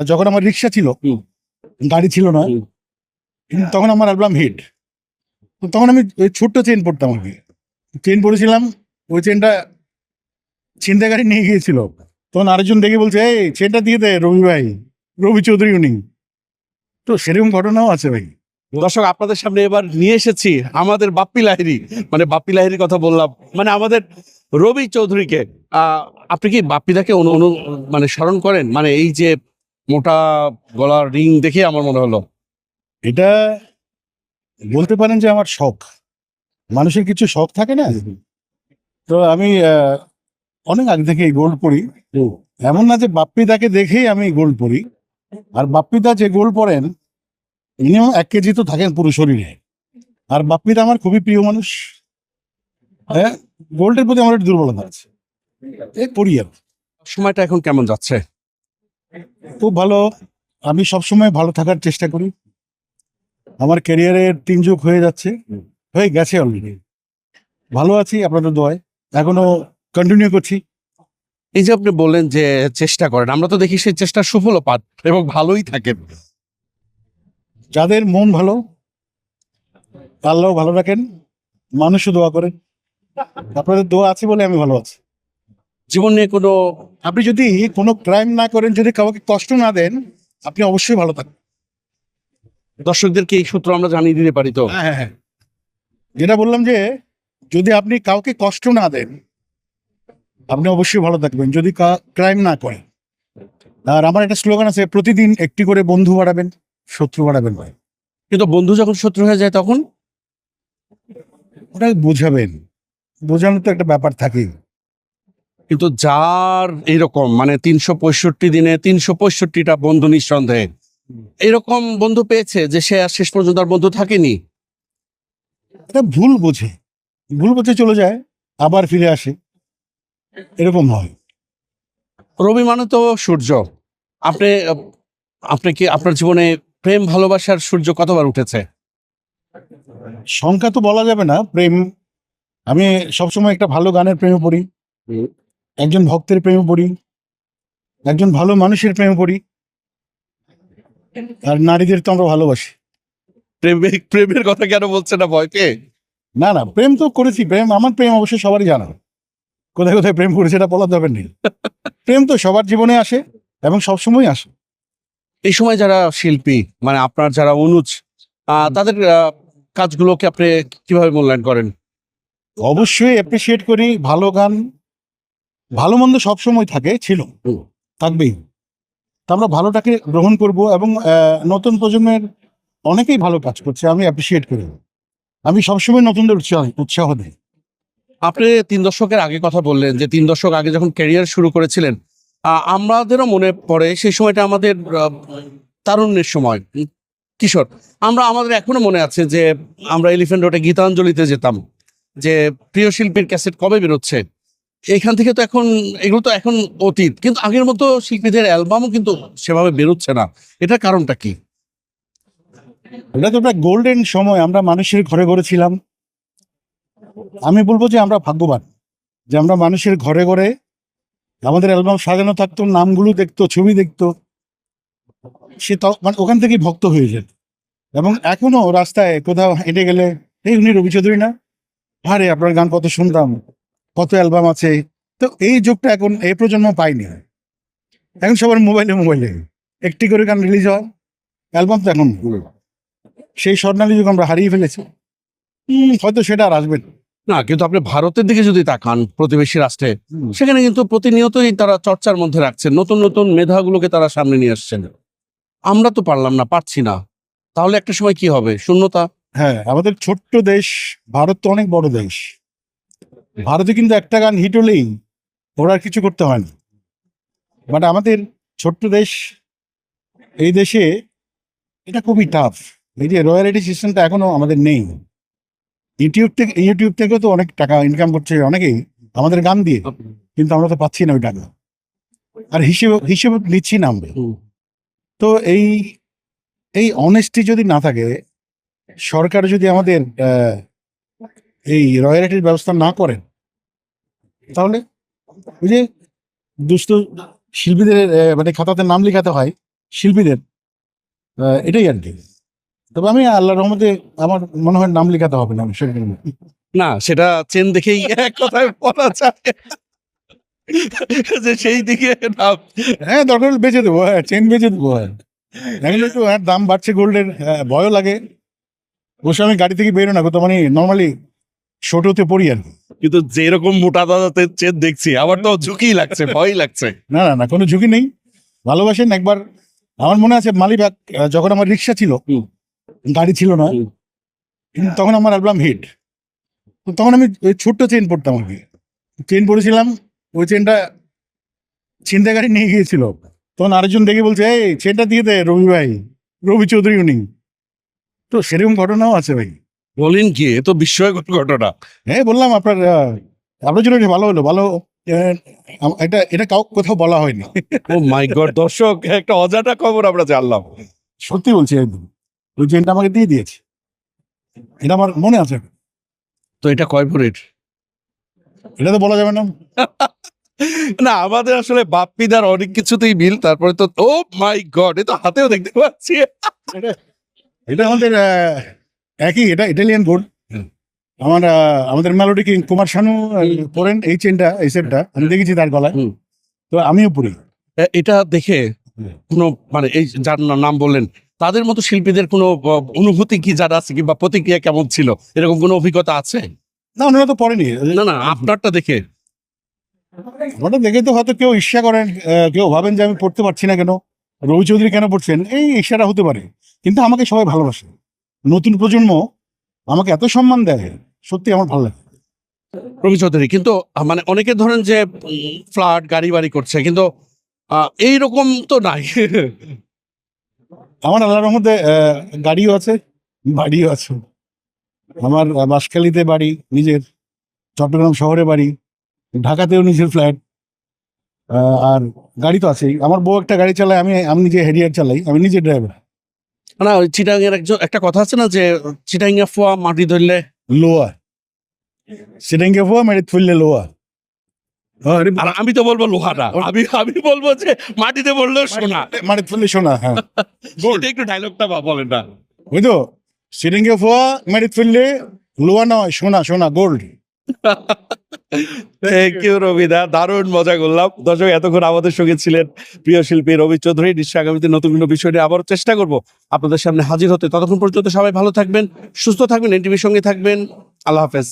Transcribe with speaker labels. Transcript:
Speaker 1: যখন আমার রিক্সা ছিল, গাড়ি ছিল না, তখন আমার অ্যালবাম হিট। তো তখন আমি ওই ছোট্ট চেন পড়তাম আর কি, চেন পড়েছিলাম, ওই চেনটা ছিনতাইকারী নিয়ে গিয়েছিল। তখন আরেকজন দেখে বলছে, এই চেনটা দিয়ে দে রবি ভাই, রবি চৌধুরী উনি। তো সেরকম ঘটনাও আছে ভাই।
Speaker 2: দর্শক, আপনাদের সামনে এবার নিয়ে এসেছি আমাদের বাপ্পি লাহিড়ী, মানে বাপ্পি লাহিড়ীর কথা বললাম, মানে আমাদের রবি চৌধুরীকে। আপনি কি বাপ্পিদাকে মানে স্মরণ করেন? মানে এই যে মোটা গলার রিং দেখে আমার মনে হলো।
Speaker 1: এটা বলতে পারেন যে আমার শখ, মানুষের কিছু শখ থাকে না। তো আমি অনেক আগে থেকে গোল্ড পরি। এমন না যে বাপ্পিদাকে দেখেই আমি গোল্ড পরি। আর বাপ্পিদা যে গোল্ড পরেন মিনিমাম 1 কেজি তো থাকেন পুরো শরীরে। আর বাপ্পিদা আমার খুবই প্রিয় মানুষ। হ্যাঁ, গোল্ডের প্রতি আমার একটু দুর্বলতা আছে, এই পরি আর কি।
Speaker 2: সময়টা এখন কেমন যাচ্ছে?
Speaker 1: খুব ভালো। আমি সবসময় ভালো থাকার চেষ্টা করি। আমার ক্যারিয়ারের 3 যুগ হয়ে যাচ্ছে, হয়ে গেছে অলরেডি। ভালো আছি আপনাদের দোয়ায়, এখনো কন্টিনিউ করছি।
Speaker 2: এই যে আপনি বললেন যে চেষ্টা করেন, আমরা তো দেখি সেই চেষ্টা সফলও পান এবং ভালোই থাকেন।
Speaker 1: যাদের মন ভালো, আল্লাহ ভালো রাখেন, মানুষও দোয়া করেন। আপনাদের দোয়া আছে বলে আমি ভালো আছি।
Speaker 2: জীবন নিয়ে কোনো
Speaker 1: আপনি যদি কোনো ক্রাইম না করেন, যদি কাউকে কষ্ট না দেন, আপনি অবশ্যই ভালো থাকবেন।
Speaker 2: দর্শকদেরকে এই সূত্র আমরা জানিয়ে দিতে পারি তো?
Speaker 1: হ্যাঁ হ্যাঁ হ্যাঁ, যেটা বললাম যে যদি আপনি কাউকে কষ্ট না দেন, আপনি অবশ্যই ভালো থাকবেন, যদি ক্রাইম না করেন। আর আমার একটা স্লোগান আছে, প্রতিদিন একটি করে বন্ধু বাড়াবেন, শত্রু বাড়াবেন ভাই।
Speaker 2: কিন্তু বন্ধু যখন শত্রু হয়ে যায় তখন?
Speaker 1: ওটা বোঝাবেন, বোঝানোর তো একটা ব্যাপার থাকেই।
Speaker 2: কিন্তু যার এরকম মানে 365 দিনে 365টা বন্ধু, নিঃসন্দেহে এরকম বন্ধু পেয়েছে যে সে আর শেষ পর্যন্ত আর বন্ধু থাকেনি।
Speaker 1: এটা ভুল বোঝে, ভুল বোঝে চলে যায়, আবার ফিরে আসে, এরকম হয়।
Speaker 2: রবি মানে তো সূর্য। আপনি আপনি কি আপনার জীবনে প্রেম ভালোবাসার সূর্য কতবার উঠেছে?
Speaker 1: সংখ্যা তো বলা যাবে না। প্রেম, আমি সবসময় একটা ভালো গানের প্রেমে পড়ি, একজন ভক্তের প্রেমে পড়ি, একজন ভালো মানুষের প্রেমে পড়ি। আর নারীদের তো আমরা ভালোবাসি।
Speaker 2: প্রেমের কথা কেন বলছে না ভয় পেয়ে?
Speaker 1: না না, প্রেম তো করেছি। প্রেম, আমার প্রেম অবশ্যই সবারই জানা। কোথায় কোথায় প্রেম করেছে এটা বলা যাবে না। প্রেম তো সবার জীবনে আসে এবং সবসময় আসে।
Speaker 2: এই সময় যারা শিল্পী, মানে আপনার যারা অনুজ, তাদের কাজগুলোকে আপনি কিভাবে মূল্যায়ন করেন?
Speaker 1: অবশ্যই অ্যাপ্রিসিয়েট করি। ভালো গান, ভালো মন্দ সবসময় থাকে, ছিল, থাকবেই। তা আমরা ভালোটাকে গ্রহণ করব এবং নতুন প্রজন্মের অনেকেই ভালো কাজ করছে, আমি অ্যাপ্রিসিয়েট করি। আমি সবসময় নতুনদের উৎসাহ দিই।
Speaker 2: আপনি 3 দশকের আগে কথা বললেন যে 3 দশক আগে যখন ক্যারিয়ার শুরু করেছিলেন, আমাদেরও মনে পড়ে সেই সময়টা আমাদের তারুণ্যের সময়, কিশোর। আমাদের এখনো মনে আছে যে আমরা এলিফ্যান্ট রোডে গীতাঞ্জলিতে যেতাম, যে প্রিয় শিল্পীর ক্যাসেট কবে বেরোচ্ছে। এইখান থেকে তো এখন এগুলো তো এখন অতীত, কিন্তু আগের মতো শিল্পীদের অ্যালবামও কিন্তু সেভাবে বেরোচ্ছে না। এটার কারণটা কি?
Speaker 1: এটা তো একটা গোল্ডেন সময়, আমরা মানুষের ঘরে ঘরে ছিলাম। আমি বলবো যে আমরা ভাগ্যবান যে আমরা মানুষের ঘরে ঘরে আমাদের অ্যালবাম সাজানো থাকতো, নামগুলো দেখতো, ছবি দেখতো, সে মানে ওখান থেকেই ভক্ত হয়ে যেত। এবং এখনো রাস্তায় কোথাও হেঁটে গেলে, এই উনি রবি চৌধুরী না, আরে আপনার গান কত শুনতাম, কত অ্যালবাম আছে। তো এই যুগটা এখন এই প্রজন্ম পাইনি। এখন সবার মোবাইলে মোবাইলে একটি করে গান রিলিজ হয়, অ্যালবাম তো এখন সেই স্বর্ণালী যুগ আমরা হারিয়ে ফেলেছি। হয়তো সেটা আর আসবে না।
Speaker 2: না, কিন্তু আপনি ভারতের দিকে যদি তাকান, প্রতিবেশী রাষ্ট্রে, সেখানে কিন্তু প্রতিনিয়তই তারা চর্চার মধ্যে রাখছেন, নতুন নতুন মেধাগুলোকে তারা সামনে নিয়ে আসছেন। আমরা তো পারলাম না, পারছি না। তাহলে একটা সময় কি হবে? শূন্যতা।
Speaker 1: হ্যাঁ, আমাদের ছোট্ট দেশ, ভারত তো অনেক বড় দেশ। ভারতে কিন্তু একটা গান হিট হলেই ওরা আর কিছু করতে হয় না। বাট আমাদের ছোট্ট দেশ, এই দেশে এটা খুবই টাফ। এই যে রয়্যালিটি সিস্টেমটা এখনো আমাদের নেই। ইউটিউব থেকে তো অনেক টাকা ইনকাম করছে অনেকেই আমাদের গান দিয়ে, কিন্তু আমরা তো পাচ্ছি না ওই টাকা। আর হিসেবে হিসেবে নিচ্ছি না আমরা। তো এই এই অনেস্টি যদি না থাকে, সরকার যদি আমাদের এই রয়্যালিটির ব্যবস্থা না করেন, তাহলে ওই যে দুস্থ শিল্পীদের মানে খাতাতে নাম লেখাতে হয়, শিল্পীদের, এটাই আর কি। তবে আমি আল্লাহর রহমতে আমার মনে হয় নাম লেখাতে হবে না সেরকম।
Speaker 2: না, সেটা চেন দেখেই এক কথায় বলা যায় যে সেই দিকে নাম।
Speaker 1: হ্যাঁ, দরকার হলে বেচে দেবো, হ্যাঁ চেন বেচে দেবো। হ্যাঁ, এখন একটু দাম বাড়ছে গোল্ডের, ভয়ও লাগে। অবশ্য আমি গাড়ি থেকে বেরো না, তো মানে নর্মালি ছোটতে পড়ি আর কি।
Speaker 2: কিন্তু যেরকম মোটা দাদাতে চেন দেখছি আমার তো ঝুঁকি লাগছে, ভয় লাগছে।
Speaker 1: না না না, কোনো ঝুঁকি নেই। ভালোবাসেন একবার। আমার মনে আছে মালিবাগ, যখন আমার রিক্সা ছিল,
Speaker 2: হুম।
Speaker 1: গাড়ি ছিল না,
Speaker 2: হুম।
Speaker 1: কিন্তু তখন আমার অ্যালবাম হিট। তো তখন আমি ওই ছোট্ট চেন পড়তাম আর কি। চেন পড়েছিলাম, ওই চেনটা ছিনতাইকারী নিয়ে গিয়েছিল। তখন আরেকজন দেখে বলছে, এই চেনটা দিয়ে দে রবি ভাই, রবি চৌধুরী উনি। তো সেরকম ঘটনাও আছে ভাই।
Speaker 2: বলেন কি, এ তো বিস্ময়কর ঘটনা।
Speaker 1: হ্যাঁ, বললাম আপনার জন্য এটা ভালো হলো, ভালো। এটা এটা কোথাও বলা হয়নি।
Speaker 2: ও মাই গড, দর্শক একটা অজানা খবর আমরা জানলাম।
Speaker 1: সত্যি বলছি একদম। ওই চেনটা আমাকে দিয়ে দিয়েছে, এটা আমার মনে আছে।
Speaker 2: তো এটা কয় ভরির?
Speaker 1: এটা তো বলা যাবে না।
Speaker 2: না, আমাদের আসলে বাপ্পিদার অনেক কিছুতেই মিল। তারপরে তো ও মাই গড, এ তো হাতেও দেখতে পাচ্ছি।
Speaker 1: এটা আমাদের একই, এটা ইটালিয়ান গোল্ড।
Speaker 2: হুম।
Speaker 1: আমাদের মেলোডি কিং কুমার শানু পরেন এই চেনটা, এই সেটটা আমি দেখেছি তার গলায়।
Speaker 2: হুম।
Speaker 1: তো আমিও পরি।
Speaker 2: এটা দেখে কোনো মানে এই যার নাম বললেন তাদের মতো শিল্পীদের কোনো অনুভূতি কি যারা আছে কিংবা প্রতিক্রিয়া কেমন ছিল, এরকম কোনো অভিজ্ঞতা আছে?
Speaker 1: না, ওনারা তো পড়েনি।
Speaker 2: না না, আপনারটা দেখে।
Speaker 1: ওটা দেখে তো হয়তো কেউ ঈর্ষা করেন, কেউ ভাবেন যে আমি পড়তে পারছি না কেন, রবি চৌধুরী কেন পড়ছেন, এই ঈর্ষাটা হতে পারে। কিন্তু আমাকে সবাই ভালোবাসে, নতুন প্রজন্ম আমাকে এত সম্মান দেয়, সত্যি আমার ভালো লাগে।
Speaker 2: রবি চৌধুরী কিন্তু মানে অনেকে ধরেন যে ফ্ল্যাট গাড়ি বাড়ি করছে, কিন্তু এইরকম তো নাই।
Speaker 1: আমার আল্লাহর রহমতে গাড়িও আছে, বাড়িও আছে। আমার বাঁশখালীতে বাড়ি নিজের, চট্টগ্রাম শহরে বাড়ি, ঢাকাতেও নিজের ফ্ল্যাট, আর গাড়ি তো আছেই। আমার বউ একটা গাড়ি চালায়, আমি আমি নিজে হেরিয়ার চালাই, আমি নিজে ড্রাইভার।
Speaker 2: না, ওই চিটাং এর একটা কথা আছে না যে চিটাং এ ফোয়া মাটি ধরলে
Speaker 1: লোয়া, সিডেঙ্গে ফোয়া মেরে ফুললে লোয়া। আরে
Speaker 2: আর আমি তো বলবো লোহাটা, আমি আমি বলবো যে মাটিতে বললেও সোনা।
Speaker 1: মানে ফুললে সোনা, হ্যাঁ।
Speaker 2: এটা একটু ডায়লগটা বলেন না।
Speaker 1: ওই তো সিডেঙ্গে ফোয়া মেরে ফুললে লোয়া নয়, সোনা, সোনা গোল্ড।
Speaker 2: থ্যাংক ইউ রবিদা, দারুণ মজা করলাম। দর্শক এতক্ষণ আমাদের সঙ্গে ছিলেন প্রিয় শিল্পী রবি চৌধুরী। নিশ্চয়ই আগামীতে নতুন কোনো বিষয় নিয়ে আবারও চেষ্টা করব আপনাদের সামনে হাজির হতে। ততক্ষণ পর্যন্ত সবাই ভালো থাকবেন, সুস্থ থাকবেন, এনটিভির সঙ্গে থাকবেন। আল্লাহ হাফেজ।